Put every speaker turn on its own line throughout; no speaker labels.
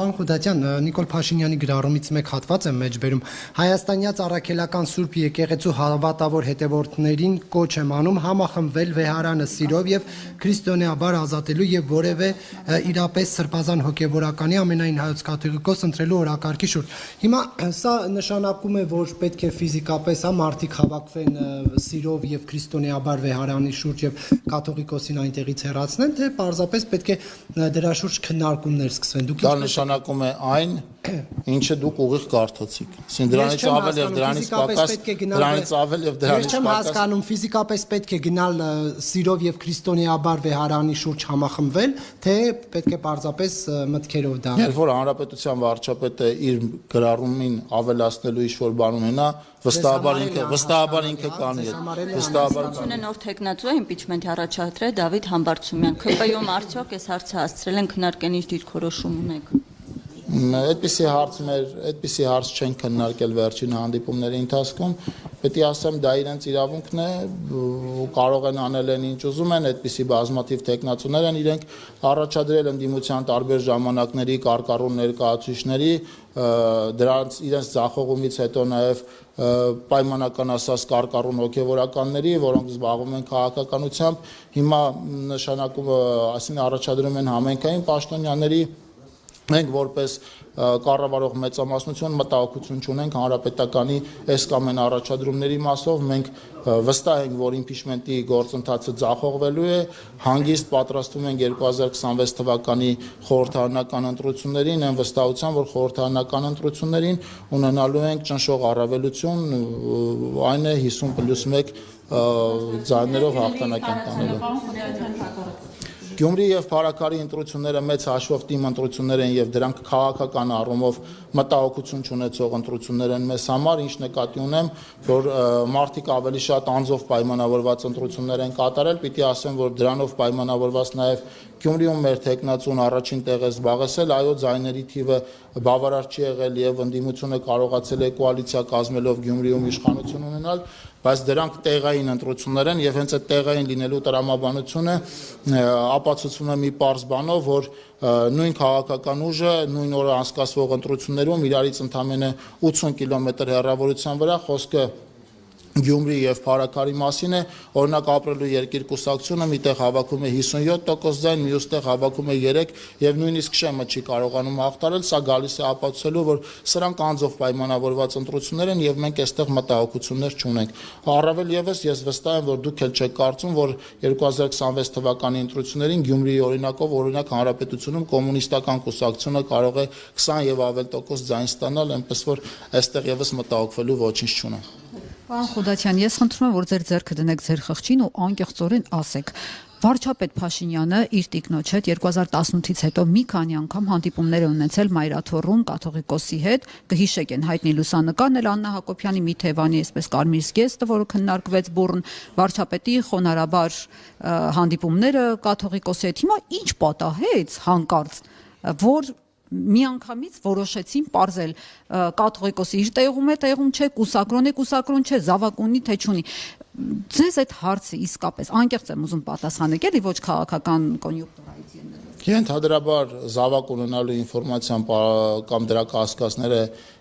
Պարոն Խուդատյան, Նիկոլ Փաշինյանի գրառումից մեկ հատված եմ մեջ բերում։ Հայաստանյաց առաքելական Սուրբ եկեղեցու հավատավոր հետևորդներին կոչ եմ անում համախմբվել վեհարանը սիրով եւ քրիստոնեաբար ազատելու եւ որևէ իրապես սրբազան հոգեվորականի ամենայն հայոց կաթողիկոս ընտրելու օրակարգի շուրջ։ Հիմա սա նշանակում է, որ պետք է ֆիզիկապես մարդիկ հավաքվեն սիրով եւ քրիստոնեաբար վեհարանի շուրջ եւ կաթողիկոսին այնտեղից հեռացնեն, թե պարզապես պետք է դրա շուրջ քննարկումներ սկսվեն։ Դուք
դա նշանակում է այն, ինչը դուք ուղիղ կարդացիք։ Այսինքն դրանից ավել եւ դրանից պակաս, դրանից ավել եւ դրանից
պակաս։ Ես չեմ հասկանում, ֆիզիկապես պետք է գնալ սիրով եւ քրիստոնեաբար վեհարանի շուրջ համախմբվել, թե պետք է պարզապես մտքերով դա։
Երբ որ հանրապետության վարչապետը իր գրառումին ավելացնելու ինչ-որ բան ունենա, վստահաբար ինքը կանի է։
Վստահաբար նոր թեկնածու է իմպիչմենթի առաջադրել Դավիթ Համբարձումյան։ ՔՊ-ում արդյոք այս հարցը հասցրել են քննարկեն ինչ դիրքորոշում ունեք։
Այդպիսի հարց չեն քննարկել վերջին հանդիպումների ընթացքում, պետք է ասեմ դա իրենց իրավունքն է, կարող են անել են ինչ ուզում են, այդպիսի բազմաթիվ տեխնացուներ են իրենք առաջադրել ընդդիմության տարբեր ժամանակների կարկառուն ներկայացուցիչների, դրանց իրենց ձախողումից հետո նաև պայմանական ասած կարկառուն հոգևորականների, որոնք զբաղվում են քաղաքականությամբ, հիմա նշանակում, այսինքն առաջադրում են համայնքային պաշտոնյաների մենք որպես կառավարող մեծամասնություն մտահոգություն չունենք հանրապետականի այս կամ այն առաջադրումների մասով, մենք վստահ ենք, որ իմպիչմենտի գործընթացը ձախողվելու է, հանգիստ պատրաստվում ենք 2026 թվականի խորհրդարանական ընտրություններին, այն վստահությամբ, որ խորհրդարանական ընտրություններին ունենալու ենք ճնշող առավելություն, այն է 50+1 ձայներով հաղթանակ ընտանելու։ Գյումրի եւ Փարաքարի ընտրությունները մեծ հաշվով թիմ ընտրություններ են եւ դրանք քաղաքական առումով մտահոգություն չունեցող ընտրություններ են մեզ համար, ինչ նկատի ունեմ, որ մարդիկ ավելի շատ անձով պայմանավորված ընտրություններ են կատարել, պիտի ասեմ, որ դրանով պայմանավորված նաեւ Գյումրիում մեր տեխնացուն առաջին տեղ է զբաղեցել, այո, ձայների թիվը բավարար չի եղել եւ ընդդիմությունը կարողացել է կոալիցիա կազմելով Գյումրիում իշխանություն ունենալ, բայց դրանք տեղային ընտրություններ են եւ հենց այդ տեղային լինելու տրամաբանությունը ապացուցվում է մի պարզ բանով, որ նույն քաղաքական ուժը նույն օրը անցկացվող ընտրություններում իրարից ընդամենը 80 կիլոմետր հեռավորության վրա խոսքը Գյումրի եւ Փարաքարի մասին է, օրինակ ապրելու երկիր կուսակցությունը միտեղ հավաքում է 57% ձայն, մյուստեղ հավաքում է 3 եւ նույնիսկ Շեմը չի կարողանում հաղթարել, սա գալիս է ապացուցելու, որ սրանք անձով պայմանավորված ընտրություններ են եւ մենք այստեղ մտահոգություններ չունենք։ Առավել եւս ես վստահ եմ, որ դուք էլ չեք կարծում, որ 2026 թվականի ընտրություններին Գյումրիի օրինակով օրինակ հանրապետությունում կոմունիստական կուսակցությունը կարող է 20 եւ ավել տոկոս ձայն ստանալ, այնպես որ այստեղ եւս մտահոգվելու ոչինչ չունենք։
Պարոն Խուդատյան, ես խնդրում եմ, որ ձեր ձեռքը դնեք ձեր խղճին ու անկեղծորեն ասեք։ Վարչապետ Փաշինյանը իր տիկնոջ հետ 2018-ից հետո մի քանի անգամ հանդիպումներ է ունեցել Մայրաթոռում կաթողիկոսի հետ, կհիշեք են հայտնի լուսանկարն էլ Աննա Հակոբյանի մի Թևանի այսպես կարմիր զգեստը, որը քննարկվեց բուռն վարչապետի խոնարհաբար հանդիպումները կաթողիկոսի հետ։ Հիմա ինչ պատահեց հանկարծ, որ միանգամից որոշեցին պարզել կաթողիկոսի իր տեղում չէ, կուսակրոն չէ, զավակ ունի թե չունի։ Ձեզ այդ հարցը իսկապես անկեղծ եմ ուզում պատասխանեք, էլի ոչ քաղաքական կոնյուկտուրայից ելնելով։
Ընդհանրաբար զավակ ունենալու ինֆորմացիան կամ դրա կասկածները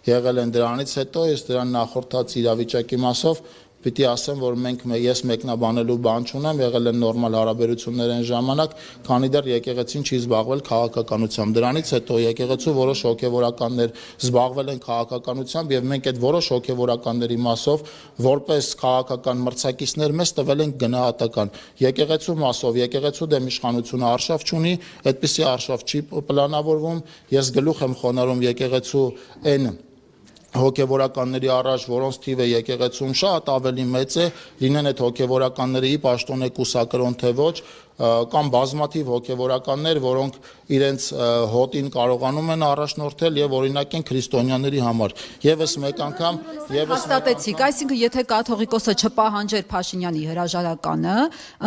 եղել են դրանից հետո, ես դրան նախորդած իրավիճակի մասով պիտի ասեմ, որ ես մեկնաբանելու բան չունեմ, եղել են նորմալ հարաբերություններ են ժամանակ, քանի դեռ եկեղեցին չի զբաղվել քաղաքականությամբ։ Դրանից հետո եկեղեցու որոշ հոգևորականներ զբաղվել են քաղաքականությամբ եւ մենք այդ որոշ հոգևորականների մասով որպես քաղաքական մրցակիցներ մեզ տվել են գնահատական։ Եկեղեցու մասով եկեղեցու դեմ իշխանությունը արշավ չունի, այդպիսի արշավ չի պլանավորվում։ Ես գլուխ եմ խոնարհում եկեղեցու այն հոգևորականների առաջ, որոնց թիվը եկեղեցում շատ ավելի մեծ է, լինեն այդ հոգևորականների պաշտոնե կուսակրոն թե ոչ, կամ բազմաթիվ հոգևորականներ, որոնք իրենց հոտին կարողանում են առաջնորդել եւ օրինակ են քրիստոնյաների համար։ Եվս մեկ անգամ
հաստատեցիք, այսինքն եթե կաթողիկոսը չպահանջեր Փաշինյանի հրաժարականը,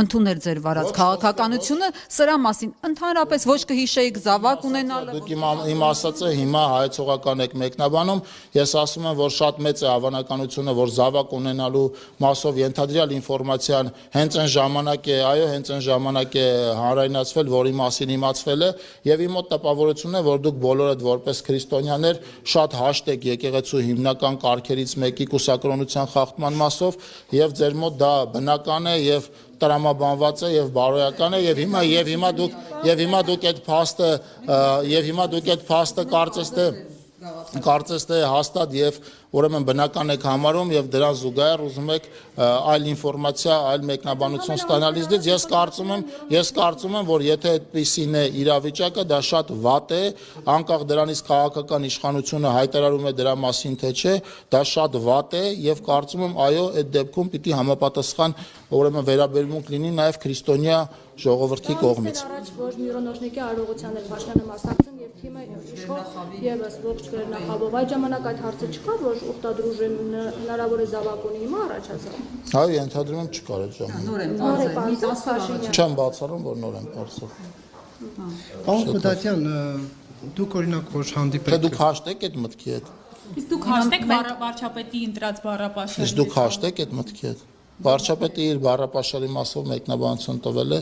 ընդուներ ձեր վարած քաղաքականությունը, սրա մասին ընդհանրապես ոչ կհիշեիք զավակ ունենալը։
Դուք իմ ասածը հիմա հայեցողական եք մեկնաբանում, ես ասում եմ, որ շատ մեծ է հավանականությունը, որ զավակ ունենալու մասով ենթադրյալ ինֆորմացիան հենց այն ժամանակ է, այո, հենց այն ժամանակ ժամանակ է հանրայնացվել, որի մասին իմացվել է, եւ իմ մոտ տպավորությունն է, որ դուք բոլորդ որպես քրիստոնյաներ շատ հաշտ եք եկեղեցու հիմնական կարգերից մեկի կուսակրոնության խախտման մասով, եւ ձեր մոտ դա բնական է եւ տրամաբանված է եւ բարոյական է եւ հիմա դուք այդ փաստը կարծես թե հաստատ եւ ուրեմն բնական եք համարում եւ դրան զուգահեռ ուզում եք այլ ինֆորմացիա, այլ մեկնաբանություն ստանալիս դից ես կարծում եմ, որ եթե այդպիսին է իրավիճակը, դա շատ վատ է, անկախ դրանից քաղաքական իշխանությունը հայտարարում է դրա մասին թե չէ, դա շատ վատ է եւ կարծում եմ, այո, այդ դեպքում պիտի համապատասխան ուրեմն վերաբերմունք լինի նաեւ քրիստոնյա ժողովրդի կողմից։
Առաջ որ միրոնոշնիկի արարողության էր Փաշինյանը մասնակցում եւ թիմը իշխող եւս ողջ վերնախավով այդ ժամանակ այդ հարցը չկար, որ ուխտադրուժը հնարավոր է զավակ ունի հիմա առաջացավ։
Այո, ենթադրում եմ չկար այդ ժամանակ։
Նոր է Փաշինյանը։
Չեմ բացառում, որ նոր եմ parcel։
Պարոն Խուդատյան, դուք օրինակ որ
Թե
հանդիպեք
դուք հաշտեք այդ մտքի հետ։
Իսկ դուք հաշտեք վարչապետի ընտրած բառապաշարը։
Իսկ դուք հաշտեք այդ մտքի հետ։ Վարչապետը իր բառապաշարի մասով մեկնաբանություն տվել է,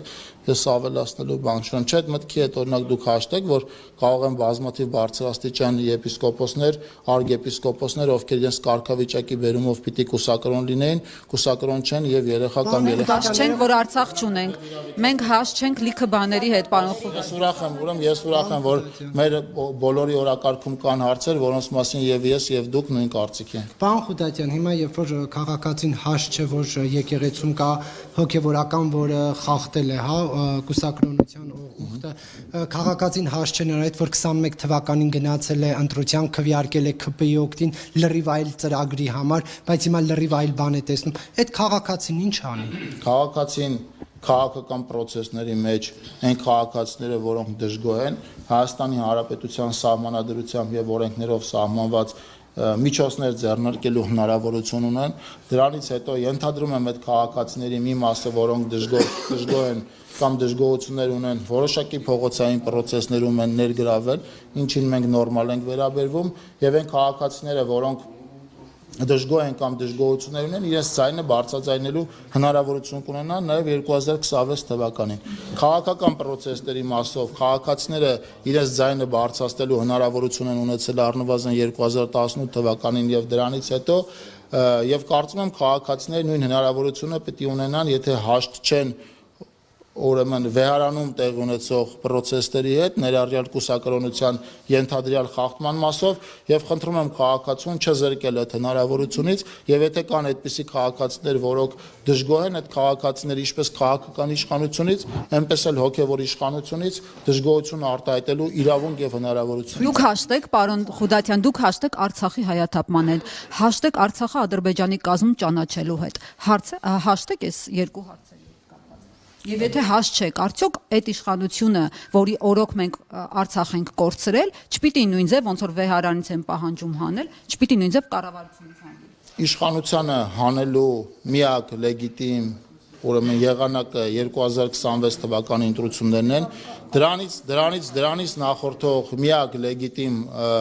ես ավելացնելու բան չունեմ։ Չէ, այդ մտքի հետ օրինակ դուք հաշտեք, որ կարող են բազմաթիվ բարձրաստիճան եպիսկոպոսներ, արքեպիսկոպոսներ, ովքեր իրենց կարգավիճակի բերումով պիտի կուսակրոն լինեին, կուսակրոն չեն եւ երեխա կամ երեխա
Հաշտ չենք, որ Արցախ չունենք։ Մենք հաշտ չենք լիքը բաների հետ, պարոն Խուդատյան։
Ես ուրախ եմ, որ մեր բոլորի օրակարգում կան հարցեր, որոնց մասին եւ ես եւ դուք նույն կարծիք ենք։
Պարոն Խուդատյան, հիմա երբ որ քաղաքացին հաշտ չէ, որ եկեղեցում կա հոգևորական, որը խախտել է, հա, կուսակրոնության ուխտը, քաղաքացին հաշտ չէ նրա հետ, որ 21 թվականին գնացել է ընտրության, քվեարկել է ՔՊ-ի օգտին լրիվ այլ ծրագրի համար, բայց հիմա լրիվ այլ բան է տեսնում։ Այդ քաղաքացին ինչ անի։
Քաղաքացին քաղաքական process-ների մեջ այն քաղաքացիները, որոնք դժգոհ են, Հայաստանի Հանրապետության սահմանադրությամբ եւ օրենքներով սահմանված միջոցներ ձեռնարկելու հնարավորություն ունեն, դրանից հետո ենթադրում եմ այդ քաղաքացիների մի մասը, որոնք դժգոհ են կամ դժգոհություններ ունեն, որոշակի փողոցային process-ներում են ներգրավել, ինչին մենք նորմալ ենք վերաբերվում, եւ այն քաղաքացիները, որոնք դժգոհ են կամ դժգոհություններ ունեն, իրենց ձայնը բարձրաձայնելու հնարավորություն կունենան նաև 2026 թվականին։ Քաղաքական process-ների մասով քաղաքացիները իրենց ձայնը բարձրացնելու հնարավորություն են ունեցել առնվազն 2018 թվականին եւ դրանից հետո եւ կարծում եմ քաղաքացիները նույն հնարավորությունը պետք է ունենան, եթե հաշտ չեն ուրեմն վեհարանում տեղ ունեցող process-ների հետ, ներառյալ կուսակրոնության ենթադրյալ խախտման մասով եւ խնդրում եմ քաղաքացուն չզրկել այդ հնարավորությունից եւ եթե կան այդպիսի քաղաքացիներ, որոնք դժգոհ են այդ քաղաքացիների ինչպես քաղաքական իշխանությունից, այնպես էլ հոգեվոր իշխանությունից դժգոհություն արտահայտելու իրավունք եւ հնարավորություն։
Դուք հաշտեք, պարոն Խուդատյան, դուք հաշտեք Արցախի հայաթափման հետ, հաշտեք Արցախը Ադրբեջանի կազմում ճանաչելու հետ։ Հաշտեք այս երկու հարցերը։ Եվ եթե հաշտ չեք, արդյոք այդ իշխանությունը, որի օրոք մենք Արցախ ենք կորցրել, չպիտի նույն ձև, ոնց որ վեհարանից են պահանջում հանել, չպիտի նույն ձև կառավարությունից հանել։
Իշխանությանը հանելու միակ լեգիտիմ ուրեմն եղանակը 2026 թվականի ընտրություններն են, դրանից նախորդող միակ լեգիտիմ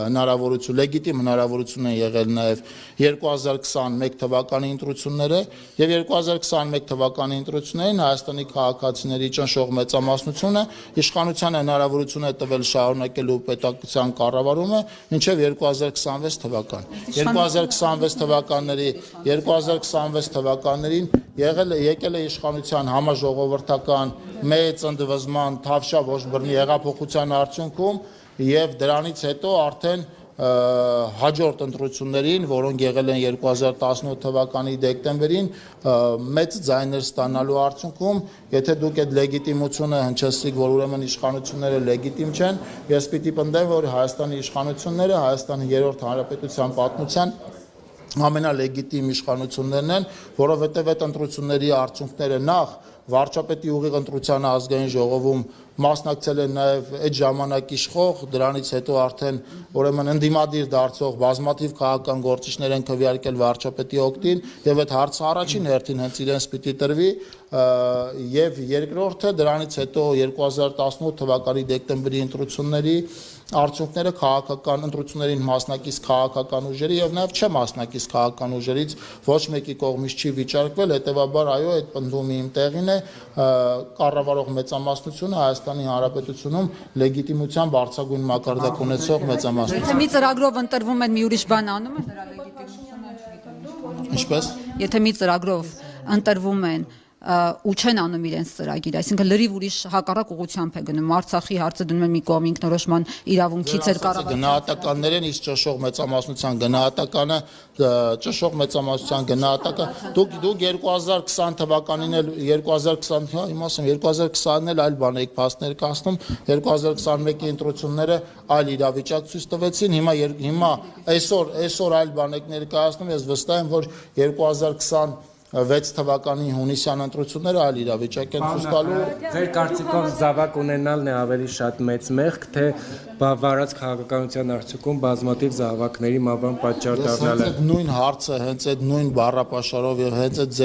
հնարավորություն են եղել նաև 2021 թվականի ընտրությունները եւ 2021 թվականի ընտրություններին Հայաստանի քաղաքացիների ճնշող մեծամասնությունը իշխանության հնարավորություն է տվել շարունակելու պետական կառավարումը մինչեւ 2026 թվական։ 2026 թվականներին եկել է իշխանության համաժողովրդական մեծ ընդվզման թավշյա ոչ բռնի հեղափոխության արդյունքում եւ դրանից հետո արդեն հաջորդ ընտրություններին, որոնք եղել են 2018 թվականի դեկտեմբերին, մեծ ձայներ ստանալու արդյունքում, եթե դուք այդ լեգիտիմությունը հնչեցիք, որ ուրեմն իշխանությունները լեգիտիմ չեն, ես պիտի պնդեմ, որ Հայաստանի իշխանությունները Հայաստանի երրորդ հանրապետության պատմության ամենալեգիտիմ իշխանություններն են, որովհետև այդ ընտրությունների արդյունքները նախ վարչապետի ուղիղ ընտրությանը ազգային ժողովում մասնակցել են նաև այդ ժամանակ իշխող, դրանից հետո արդեն ուրեմն ընդդիմադիր դարձող բազմաթիվ քաղաքական գործիչներ են քվեարկել վարչապետի օգտին եւ այդ հարցը առաջին հերթին հենց իրենց պիտի տրվի եւ երկրորդը դրանից հետո 2018 թվականի դեկտեմբերի ընտրությունների արդյունքները քաղաքական ընտրություններին մասնակից քաղաքական ուժերի եւ նաեւ չմասնակից քաղաքական ուժերից ոչ մեկի կողմից չի վիճարկվել, հետեւաբար այո, այդ պնդումի իմ տեղին է, կառավարող մեծամասնությունը Հայաստանի Հանրապետությունում լեգիտիմության բարձրագույն մակարդակ ունեցող մեծամասնություն։
Եթե մի ծրագրով ընտրվում են մի ուրիշ բան անում են, դրա լեգիտիմությունը
Ինչպես։
եթե մի ծրագրով ընտրվում են ու չեն անում իրենց ծրագիր, այսինքն լրիվ ուրիշ հակառակ ուղղությամբ է գնում, Արցախի հարցը դնում են մի կողմ ինքնորոշման իրավունքից էր կառավարությունը
գնահատականներ են, իսկ ճշող մեծամասնության գնահատականը ճշող մեծամասնության գնահատակը դուք 2020 թվականին էլ 2020, հա, իմ ասեմ 2020-ն էլ այլ բան եք փաստներ կասնում, 2021-ի ընտրությունները այլ իրավիճակ ցույց տվեցին, հիմա այսօր այլ բան եք ներկայացնում, ես վստահ եմ, որ 2026 թվականի հունիսյան ընտրությունները այլ իրավիճակ են ցույց տալու։
Ձեր կարծիքով զավակ ունենալն է ավելի շատ մեծ մեղք, թե վարած քաղաքականության արդյունքում բազմաթիվ զավակների մահվան պատճառ դառնալը։
Հենց այդ նույն հարցը, հենց այդ նույն բառապաշարով եւ հենց այդ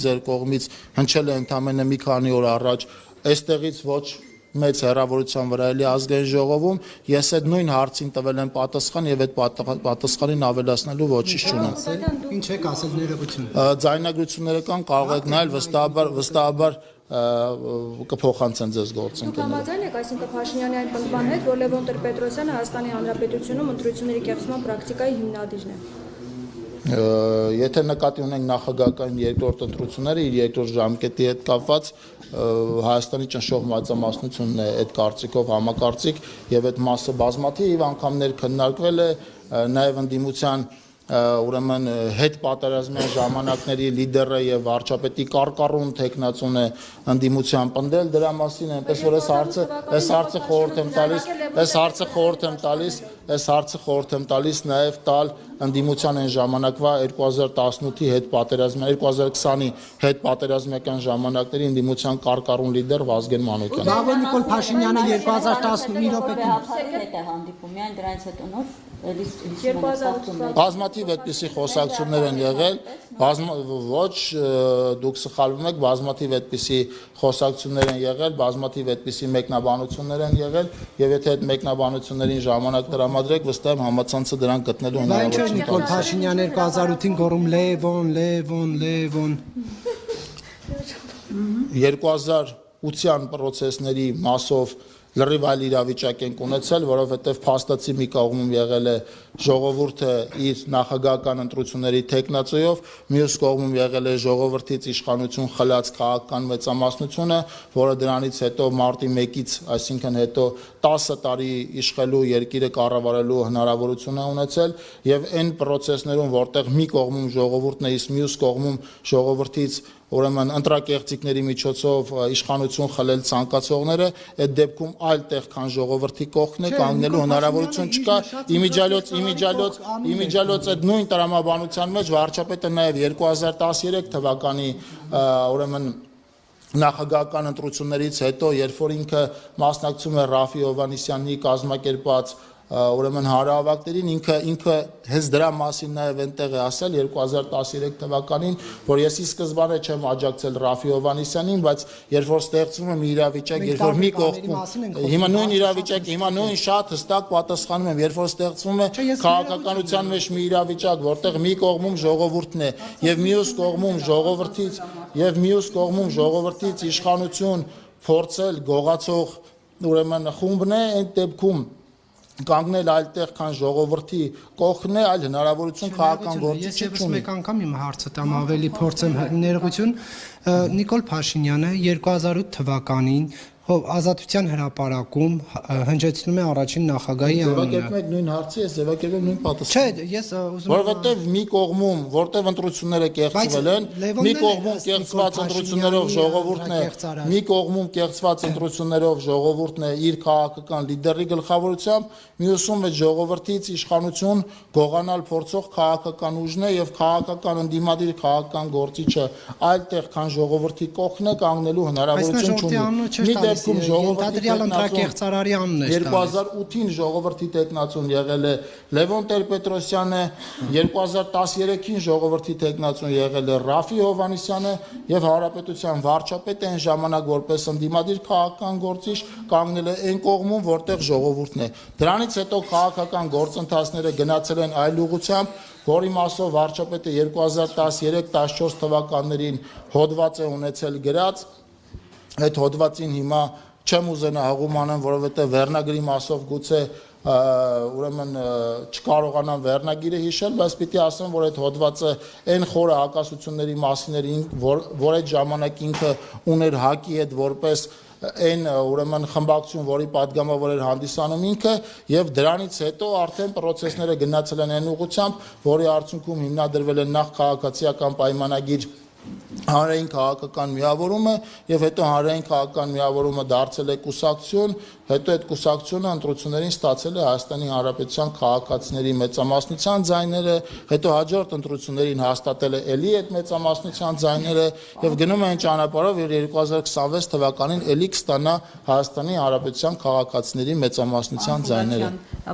ձեր կողմից հնչել է ընդամենը մի քանի օր առաջ, այստեղից ոչ մեծ հեռավորության վրա էլի ազգային ժողովում, ես այդ նույն հարցին տվել եմ պատասխան եւ այդ պատասխանին ավելացնելու ոչինչ չունեմ։
Ինչ եք ասել ներողություն։
Ձայնագրությունները կան, կարող եք նայել, վստահաբար կփոխանցեն ձեզ գործընկերները։
Դուք համաձայն եք, այսինքն Փաշինյանի այն պնդման հետ, որ Լևոն Տեր-Պետրոսյանը Հայաստանի Հանրապետությունում ընտրությունների կեղծման պրակտիկայի հիմնադիրն է։
Եթե նկատի ունենք նախագահական երկրորդ ընտրությունները իր երկրորդ ժամկետի հետ կապված Հայաստանի ճնշող մեծամասնությունն է այդ կարծիքով համակարծիք եւ այդ մասը բազմաթիվ անգամներ քննարկվել է նաեւ ընդդիմության ուրեմն հետ պատերազմյան ժամանակների լիդերը եւ վարչապետի կարկառուն տեխնացուն է ընդդիմության պնդել դրա մասին այնպես որ այս հարցը խորհուրդ եմ տալիս նաեւ տալ ընդդիմության այն ժամանակվա 2018-ի հետ պատերազմյան 2020-ի հետ պատերազմական ժամանակների ընդդիմության կարկառուն լիդեր Վազգեն Մանուկյանը։
Լավ Նիկոլ Փաշինյանը 2015 րոպեին
հետ է հանդիպում, միայն դրանից հետո նոր
Բազմաթիվ այդպիսի խոսակցություններ են եղել, ոչ դուք սխալվում եք, բազմաթիվ այդպիսի խոսակցություններ են եղել, բազմաթիվ այդպիսի մեկնաբանություններ են եղել, եւ եթե այդ մեկնաբանություններին ժամանակ տրամադրեք, վստահ եմ համացանցը դրանք գտնելու հնարավորություն կա։
Նիկոլ Փաշինյանը 2008-ին գոռում Լևոն
2008-յան պրոցեսների մասով լրիվ այլ իրավիճակ ենք ունեցել, որովհետև փաստացի մի կողմում եղել է ժողովուրդը իր նախագահական ընտրությունների տեխնացիով, մյուս կողմում եղել է ժողովրդից իշխանություն խլած քաղաքական մեծամասնությունը, որը դրանից հետո մարտի 1-ից, այսինքն հետո 10 տարի իշխելու երկիրը կառավարելու հնարավորություն է ունեցել եւ այն պրոցեսներում, որտեղ մի կողմում ժողովուրդն է, իսկ մյուս կողմում ժողովրդից ուրեմն ընտրակեղծիքների միջոցով իշխանություն խլել ցանկացողները, այդ դեպքում այլ տեղ քան ժողովրդի կողքն է կանգնելու հնարավորություն չկա։ Իմիջիալոց այդ նույն տրամաբանության մեջ վարչապետը նաև 2013 թվականի ուրեմն նախագահական ընտրություններից հետո, երբ որ ինքը մասնակցում է Ռաֆի Հովհաննիսյանի կազմակերպած ուրեմն հանրահավաքներին ինքը հենց դրա մասին նաև այնտեղ է ասել 2013 թվականին, որ ես ի սկզբանե չեմ աջակցել Ռաֆի Հովհաննիսյանին, բայց երբ որ ստեղծվում է մի իրավիճակ, երբ որ մի կողմում հիմա նույն իրավիճակ, հիմա նույն շատ հստակ պատասխանում եմ, երբ որ ստեղծվում է քաղաքականության մեջ մի իրավիճակ, որտեղ մի կողմում ժողովուրդն է եւ մյուս կողմում ժողովրդից իշխանություն փորձել գողացող ուրեմն խումբն է, այդ դեպքում կանգնել այլտեղ քան ժողովրդի կողքն է, այլ հնարավորություն քաղաքական գործի չունի։
Ես մեկ անգամ իմ հարցը տամ ավելի փորձեմ ներողություն Նիկոլ Փաշինյանը 2008 թվականին Ազատության հրապարակում հնչեցնում է առաջին նախագահի անունը։
Ձևակերպում եք նույն հարցը, ես ձևակերպում նույն պատասխանը։
Չէ, ես ուզում եմ
որովհետև մի կողմում, որտեղ ընտրությունները կեղծվել են, մի կողմում կեղծված ընտրություններով ժողովուրդն է, մի կողմում կեղծված ընտրություններով ժողովուրդն է իր քաղաքական լիդերի գլխավորությամբ, մյուսում է ժողովրդից իշխանություն գողանալ փորձող քաղաքական ուժն է եւ քաղաքական ընդդիմադիր քաղաքական գործիչը այլտեղ քան ժողովրդի կողքն է կանգնելու հնարավորություն չունի։ դեպքում ժողովրդի
Ենթադրյալ ընտրակեղծարարի անունն է
2008-ին ժողովրդի տեխնացուն եղել է Լևոն Տեր-Պետրոսյանը, 2013-ին ժողովրդի տեխնացուն եղել է Ռաֆի Հովհաննիսյանը եւ հանրապետության վարչապետը այն ժամանակ որպես ընդդիմադիր քաղաքական գործիչ կանգնել է այն կողմում, որտեղ ժողովուրդն է։ Դրանից հետո քաղաքական գործընթացները գնացել են այլ ուղղությամբ, որի մասով վարչապետը 2013-14 թվականներին հոդված է ունեցել գրած, այդ հոդվածին հիմա չեմ ուզենա հղում անեմ, որովհետև վերնագրի մասով գուցե ուրեմն չկարողանամ վերնագիրը հիշել, բայց պիտի ասեմ, որ այդ հոդվածը այն խորը հակասությունների մասին էր, որ այդ ժամանակ ինքը ուներ ՀԱԿ-ի հետ որպես այն ուրեմն խմբակցություն, որի պատգամավոր էր հանդիսանում ինքը, եւ դրանից հետո արդեն process-ները գնացել են այն ուղղությամբ, որի արդյունքում հիմնադրվել է նախ քաղաքացիական պայմանագիր հանրային քաղաքական միավորումը եւ հետո հանրային քաղաքական միավորումը դարձել է կուսակցություն, հետո այդ կուսակցությունը ընտրություններին ստացել է Հայաստանի Հանրապետության քաղաքացիների մեծամասնության ձայները, հետո հաջորդ ընտրություններին հաստատել է էլի այդ մեծամասնության ձայները եւ գնում է այն ճանապարհով, որ 2026 թվականին էլի կստանա Հայաստանի Հանրապետության քաղաքացիների մեծամասնության ձայները։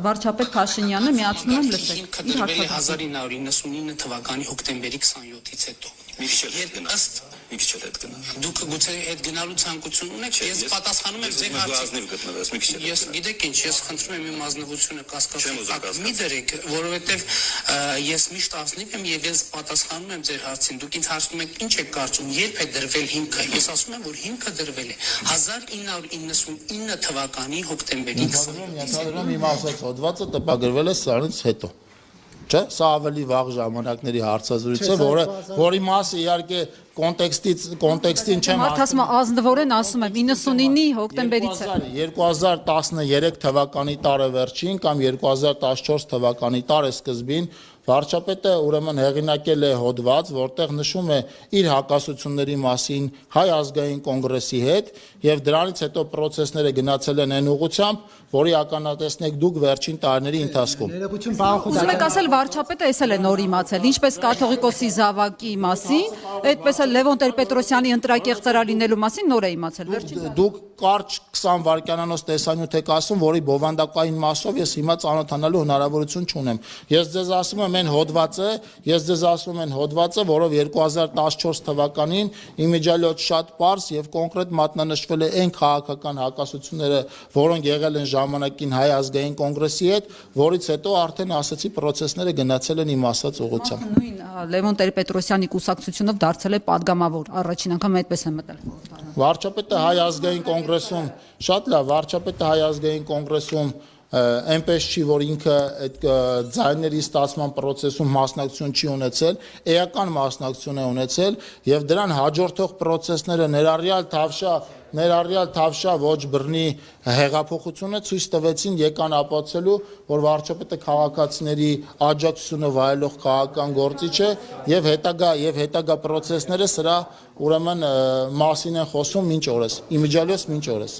Վարչապետ Փաշինյանը միացնում եմ լսեք։
1999 թվականի հոկտեմբերի 27-ից հետո մի քիչ էլ հետ գնա։ Դուք գուցե այդ գնալու ցանկություն ունեք, ես պատասխանում եմ ձեր հարցին։ Ես գիտեք ինչ, ես խնդրում եմ իմ ազնվությունը կասկածել մի դրեք, որովհետև ես միշտ ազնիվ եմ եւ ես պատասխանում եմ ձեր հարցին։ Դուք ինձ հարցնում եք ինչ եք կարծում, երբ է դրվել հիմքը։ Ես ասում եմ, որ հիմքը դրվել է 1999 թվականի հոկտեմբերի 20-ին։
Ենթադրում իմ ասած հոդվածը տպագրվել է սրանից հետո։ Չէ, սա ավելի վաղ ժամանակների հարցազրույց է, որի մասը իհարկե կոնտեքստին չեմ
ասում։ Ազնվորեն ասում եմ 99-ի հոկտեմբերից է։
2013 թվականի տարեվերջին կամ 2014 թվականի տարեսկզբին վարչապետը ուրեմն հեղինակել է հոդված, որտեղ նշում է իր հակասությունների մասին Հայ ազգային կոնգրեսի հետ եւ դրանից հետո process-ները գնացել են այն ուղղությամբ, որի ականատեսնեք դուք վերջին տարիների ընթացքում։
Ուզում եք ասել վարչապետը էսել է նոր իմացել, ինչպես կաթողիկոսի զավակի մասին, այդպես էլ Լևոն Տեր-Պետրոսյանի ընտրակեղծարար լինելու մասին նոր է իմացել վերջին։
Դուք կարճ 20 վայրկյանանոց տեսանյութ եք ասում, որի բովանդակային մասով ես հիմա ծանոթանալու հնարավորություն չունեմ։ Ես ձեզ ասում եմ այն հոդվածը, որով 2014 թվականին իմիջիալոց շատ պարզ եւ կոնկրետ մատնանշվել է այն քաղաքական հակասությունները, որոնք եղել են ժամանակին Հայ ազգային կոնգրեսի հետ, որից հետո արդեն ասացի process-ները գնացել են իմ ասած ուղղությամբ։
Նույն Լևոն Տեր-Պետրոսյանի կուսակցությունով դարձել է падգամավոր, առաջին անգամ այդպես է մտել։
Վարչապետը Հայ ազգային կոնգրեսում, շատ լավ, վարչապետը Հայ ազգային կոնգրեսում այնպես չի, որ ինքը այդ ձայների ստացման process-ում մասնակցություն չի ունեցել, էական մասնակցություն է ունեցել եւ դրան հաջորդող process-ները ներառյալ Թավշյա ոչ բռնի հեղափոխությունը ցույց տվեցին եկան ապացուցելու, որ վարչապետը քաղաքացիների աջակցությունը վայելող քաղաքական գործիչ է եւ հետագա process-ները սրա ուրեմն մասին են խոսում մինչ օրս, իմիջիալոց մինչ օրս։